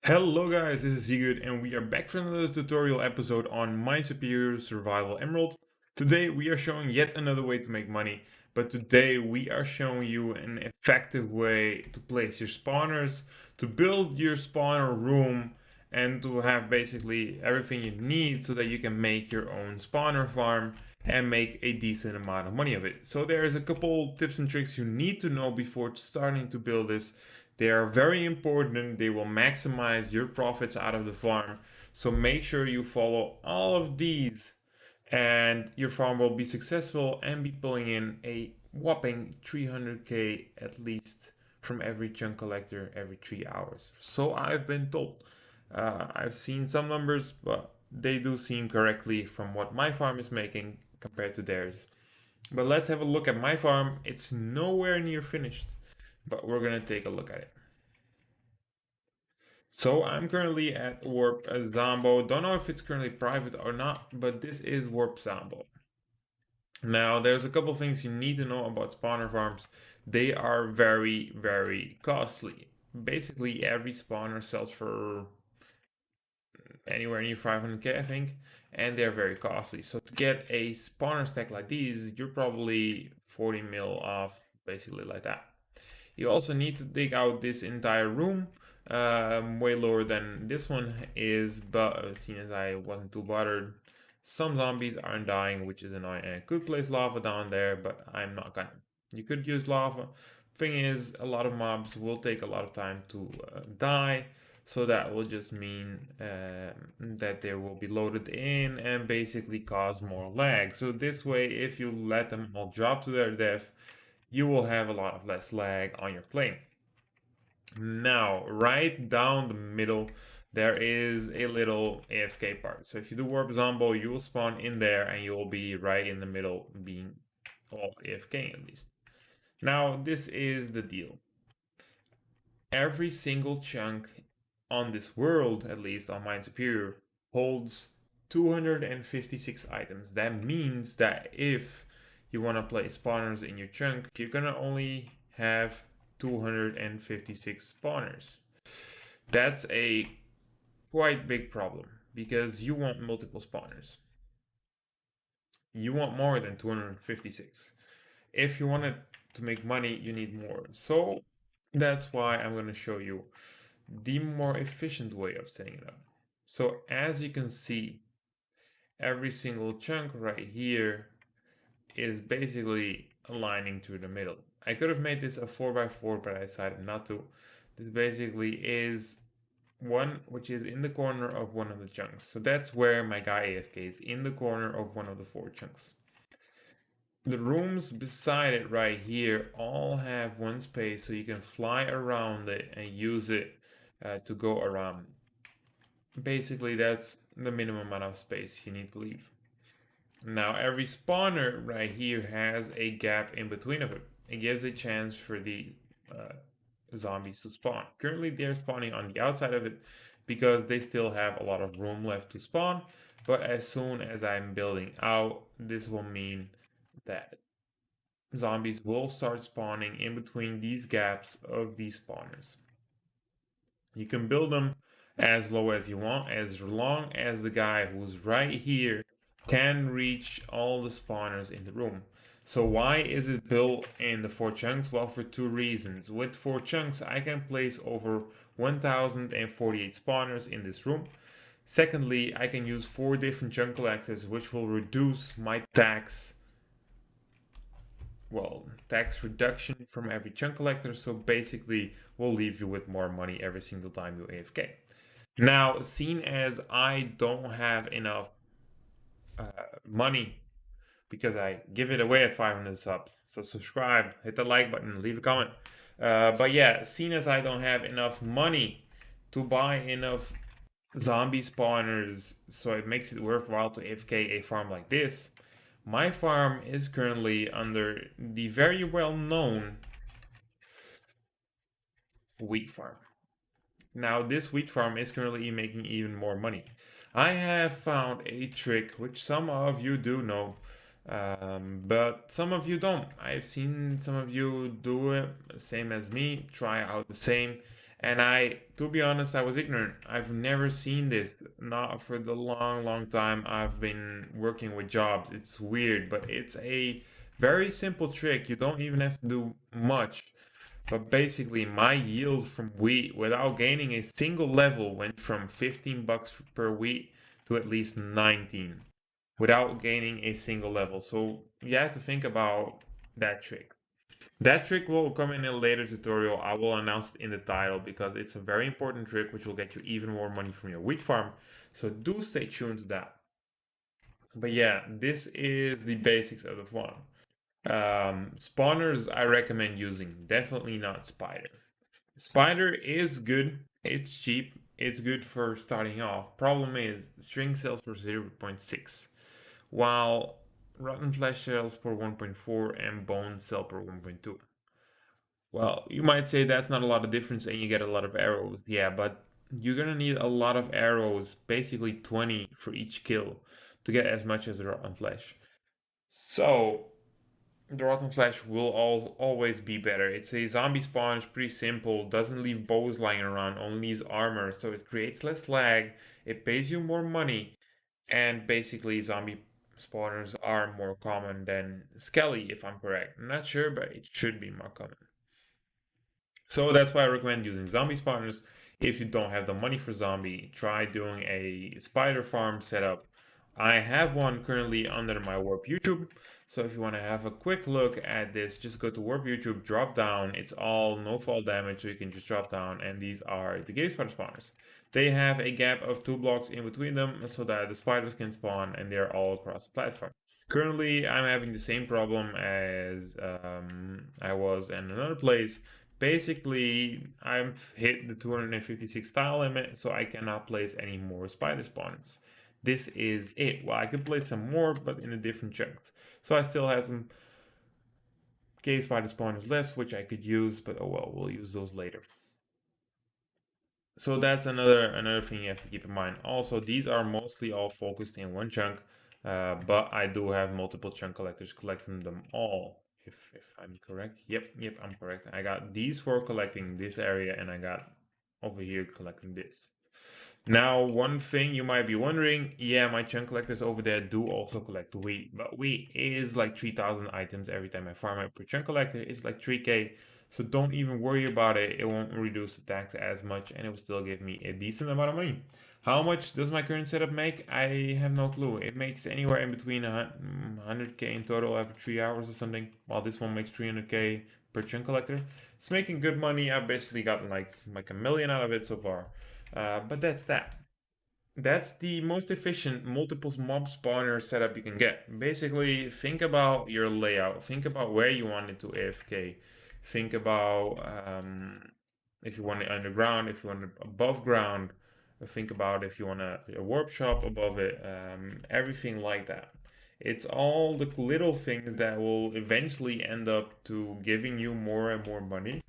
Hello guys, this is Zgood and we are back for another tutorial episode on Minesuperior Survival Emerald. Today we are showing yet another way to make money, but today we are showing you an effective way to place your spawners, to build your spawner room, and to have basically everything you need so that you can make your own spawner farm and make a decent amount of money of it. So there's a couple tips and tricks you need to know before starting to build this. They are very important. They will maximize your profits out of the farm. So make sure you follow all of these and your farm will be successful and be pulling in a whopping 300k at least from every chunk collector every 3 hours. So I've been told. I've seen some numbers, but they do seem correctly from what my farm is making compared to theirs. But let's have a look at my farm. It's nowhere near finished, but we're gonna take a look at it. So I'm currently at Warp Zombo. Don't know if it's currently private or not, but this is Warp Zombo. Now, there's a couple things you need to know about spawner farms. They are very, very costly. Basically, every spawner sells for anywhere near 500k, I think, and they're very costly. So to get a spawner stack like these, you're probably 40 mil off, basically like that. You also need to dig out this entire room, way lower than this one is, but seeing as I wasn't too bothered, some zombies aren't dying, which is annoying. And I could place lava down there, but I'm not gonna. You could use lava. Thing is, a lot of mobs will take a lot of time to die, so that will just mean that they will be loaded in and basically cause more lag. So this way, if you let them all drop to their death, you will have a lot of less lag on your plane. Now, right down the middle, there is a little AFK part. So if you do Warp Zombo, you will spawn in there and you will be right in the middle, being all AFK at least. Now, this is the deal. Every single chunk on this world, at least on Minesuperior, holds 256 items. That means that if you want to place spawners in your chunk, you're gonna only have 256 spawners. That's a quite big problem because you want multiple spawners. You want more than 256. If you want to make money, you need more. So that's why I'm going to show you the more efficient way of setting it up. So as you can see, every single chunk right here is basically aligning to the middle. I could have made this a 4x4, but I decided not to. This basically is one which is in the corner of one of the chunks. So that's where my guy AFK is, in the corner of one of the 4 chunks. The rooms beside it right here all have one space, so you can fly around it and use it to go around. Basically, that's the minimum amount of space you need to leave. Now, every spawner right here has a gap in between of it. It gives a chance for the zombies to spawn. Currently, they're spawning on the outside of it because they still have a lot of room left to spawn. But as soon as I'm building out, this will mean that zombies will start spawning in between these gaps of these spawners. You can build them as low as you want, as long as the guy who's right here can reach all the spawners in the room. So why is it built in the 4 chunks? Well, for 2 reasons. With 4 chunks, I can place over 1048 spawners in this room. Secondly, I can use 4 different chunk collectors, which will reduce my tax reduction from every chunk collector. So basically, we'll leave you with more money every single time you AFK. Now, seeing as I don't have enough money because I give it away at 500 subs, so subscribe, hit the like button, leave a comment. But yeah, seeing as I don't have enough money to buy enough zombie spawners, so it makes it worthwhile to AFK a farm like this. My farm is currently under the very well known wheat farm. Now, this wheat farm is currently making even more money. I have found a trick which some of you do know, but some of you don't. I've seen some of you do it, same as me, try out the same, And to be honest, I was ignorant. I've never seen this, not for the long time I've been working with jobs. It's weird, but it's a very simple trick. You don't even have to do much. But basically, my yield from wheat without gaining a single level went from 15 bucks per wheat to at least 19 without gaining a single level. So you have to think about that trick. That trick will come in a later tutorial. I will announce it in the title because it's a very important trick which will get you even more money from your wheat farm. So do stay tuned to that. But yeah, this is the basics of the farm. Spawners I recommend using, definitely not spider. Spider is good, it's cheap, it's good for starting off. Problem is, string sells for 0.6, while rotten flesh sells for 1.4 and bone sell for 1.2. Well, you might say that's not a lot of difference and you get a lot of arrows. Yeah, but you're gonna need a lot of arrows, basically 20 for each kill, to get as much as the rotten flesh. So, the rotten flesh will always be better. It's a zombie spawn, it's pretty simple, doesn't leave bows lying around, only leaves armor, so it creates less lag, it pays you more money, and basically zombie spawners are more common than skelly, if I'm correct. I'm not sure, but it should be more common. So that's why I recommend using zombie spawners. If you don't have the money for zombie, try doing a spider farm setup. I have one currently under my Warp YouTube. So if you want to have a quick look at this, just go to Warp YouTube, drop down. It's all no fall damage, so you can just drop down. And these are the gate spider spawners. They have a gap of 2 blocks in between them so that the spiders can spawn and they're all across the platform. Currently, I'm having the same problem as I was in another place. Basically, I've hit the 256 tile limit, so I cannot place any more spider spawners. This is it. Well, I could place some more, but in a different chunks. So I still have some cave spider spawners left, which I could use, but oh well, we'll use those later. So that's another thing you have to keep in mind. Also, these are mostly all focused in one chunk, but I do have multiple chunk collectors collecting them all. If I'm correct, yep, I'm correct. I got these for collecting this area, and I got over here collecting this. Now, one thing you might be wondering, yeah, my chunk collectors over there do also collect wheat, but wheat is like 3,000 items every time I farm it per chunk collector. It's like 3k, so don't even worry about it. It won't reduce the tax as much, and it will still give me a decent amount of money. How much does my current setup make? I have no clue. It makes anywhere in between 100k in total every 3 hours or something, while this one makes 300k per chunk collector. It's making good money. I've basically gotten like a million out of it so far. But that's that. That's the most efficient multiple mob spawner setup you can get. Basically, think about your layout. Think about where you want it to AFK. Think about if you want it underground, if you want it above ground. Think about if you want a warp shop above it. Everything like that. It's all the little things that will eventually end up to giving you more and more money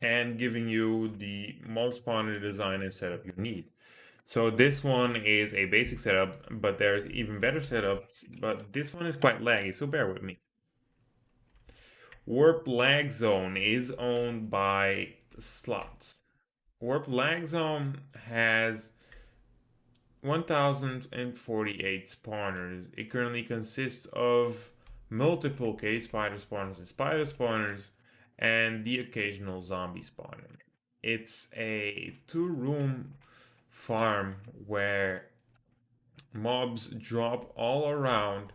and giving you the mob spawner design and setup you need. So this one is a basic setup, but there's even better setups, but this one is quite laggy, so bear with me. Warp Lag Zone is owned by Slots. Warp Lag Zone has 1048 spawners. It currently consists of multiple cave spider spawners and spider spawners, and the occasional zombie spawner. It's a 2-room farm where mobs drop all around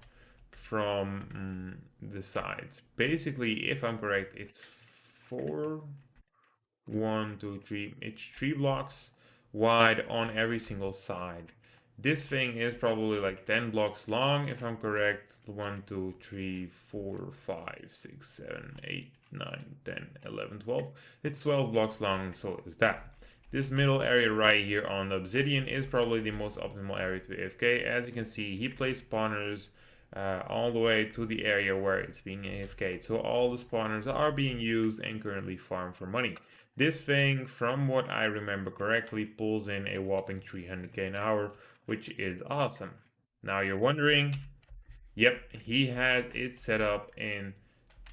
from the sides. Basically, if I'm correct, it's 4, 1, 2, 3. It's 3 blocks wide on every single side. This thing is probably like 10 blocks long, if I'm correct. 1, 2, 3, 4, 5, 6, 7, 8, 9, 10, 11, 12. It's 12 blocks long, and so is that. This middle area right here on the obsidian is probably the most optimal area to AFK. As you can see, he placed spawners all the way to the area where it's being AFK. So all the spawners are being used and currently farmed for money. This thing, from what I remember correctly, pulls in a whopping 300k an hour, which is awesome. Now you're wondering, yep, he has it set up in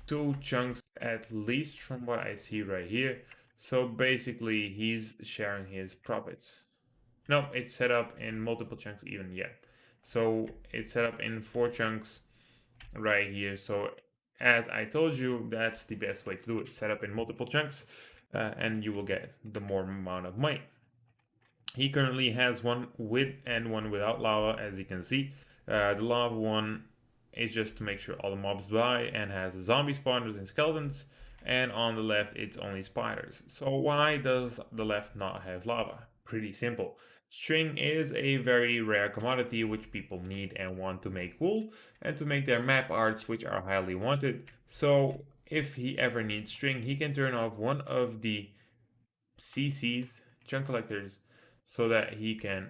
2 chunks at least from what I see right here. So basically, he's sharing his profits. No, it's set up in multiple chunks even, yeah. So it's set up in 4 chunks right here. So as I told you, that's the best way to do it. Set up in multiple chunks and you will get the more amount of money. He currently has one with and one without lava, as you can see. The lava one is just to make sure all the mobs die and has zombie spawners and skeletons. And on the left, it's only spiders. So why does the left not have lava? Pretty simple. String is a very rare commodity which people need and want to make wool and to make their map arts, which are highly wanted. So if he ever needs string, he can turn off one of the CCs, chunk collectors, so that he can.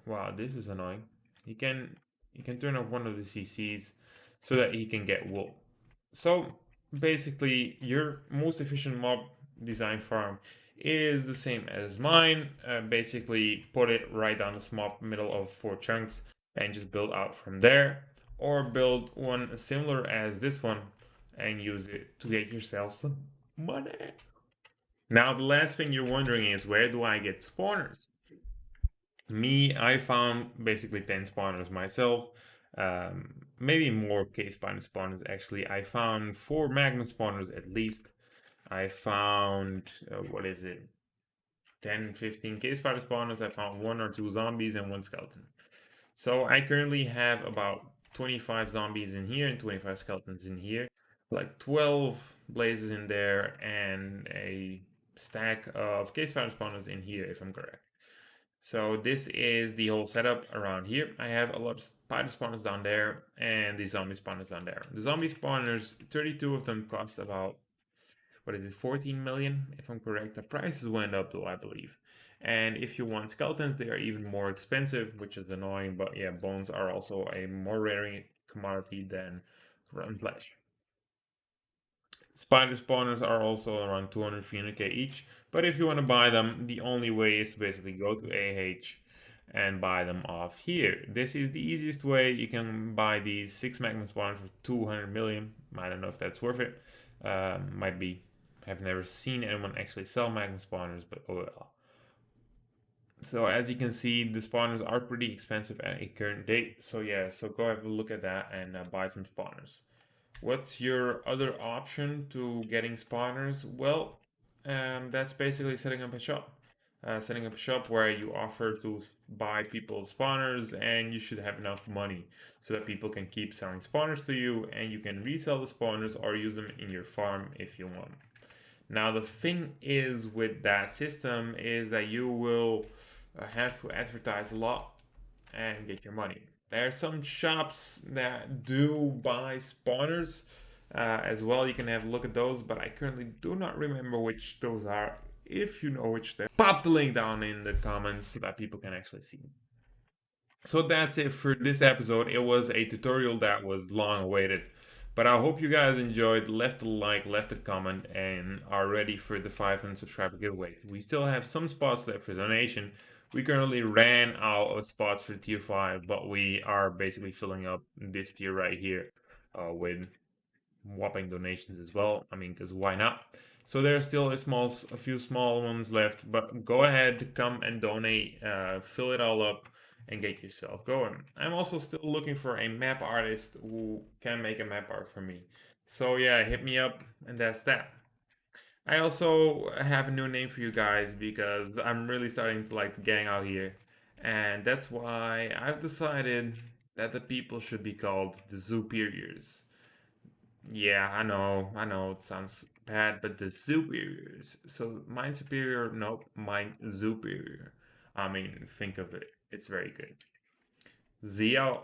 Wow, this is annoying. He can turn off one of the CCs so that he can get wool. So basically, your most efficient mob design farm is the same as mine. Basically, put it right down the small middle of 4 chunks and just build out from there, or build one similar as this one and use it to get yourself some money. Now, the last thing you're wondering is, where do I get spawners? Me, I found basically 10 spawners myself. Maybe more cave spider spawners actually. I found 4 magma spawners at least. I found, what is it? 10, 15 cave spider spawners. I found 1 or 2 zombies and 1 skeleton. So I currently have about 25 zombies in here and 25 skeletons in here. Like 12 blazes in there and a stack of cave spider spawners in here, if I'm correct. So this is the whole setup around here. I have a lot of spider spawners down there and the zombie spawners down there. The zombie spawners, 32 of them cost about, what is it, 14 million, if I'm correct. The prices went up though, I believe. And if you want skeletons, they are even more expensive, which is annoying. But yeah, bones are also a more rare commodity than rotten flesh. Spider spawners are also around 200, 300k each. But if you want to buy them, the only way is to basically go to AH and buy them off here. This is the easiest way. You can buy these 6 magma spawners for 200 million. I don't know if that's worth it. Might be. I've never seen anyone actually sell magma spawners, but oh well. So as you can see, the spawners are pretty expensive at a current date. So yeah, so go have a look at that and buy some spawners. What's your other option to getting spawners? Well, that's basically setting up a shop. Setting up a shop where you offer to buy people spawners, and you should have enough money so that people can keep selling spawners to you, and you can resell the spawners or use them in your farm if you want. Now, the thing is with that system is that you will have to advertise a lot and get your money. There are some shops that do buy spawners as well. You can have a look at those, but I currently do not remember which those are. If you know which they are, pop the link down in the comments so that people can actually see. So that's it for this episode. It was a tutorial that was long awaited. But I hope you guys enjoyed, left a like, left a comment, and are ready for the 500 subscriber giveaway. We still have some spots left for donation. We currently ran out of spots for tier 5, but we are basically filling up this tier right here with whopping donations as well. I mean, because why not? So there's still a few small ones left, but go ahead, come and donate, fill it all up, and get yourself going. I'm also still looking for a map artist who can make a map art for me. So yeah, hit me up, and that's that. I also have a new name for you guys because I'm really starting to like the gang out here, and that's why I've decided that the people should be called the Superiors. Yeah, I know, it sounds bad, but the superiors. So mine superior, nope, mine superior. I mean, think of it. It's very good. Zio.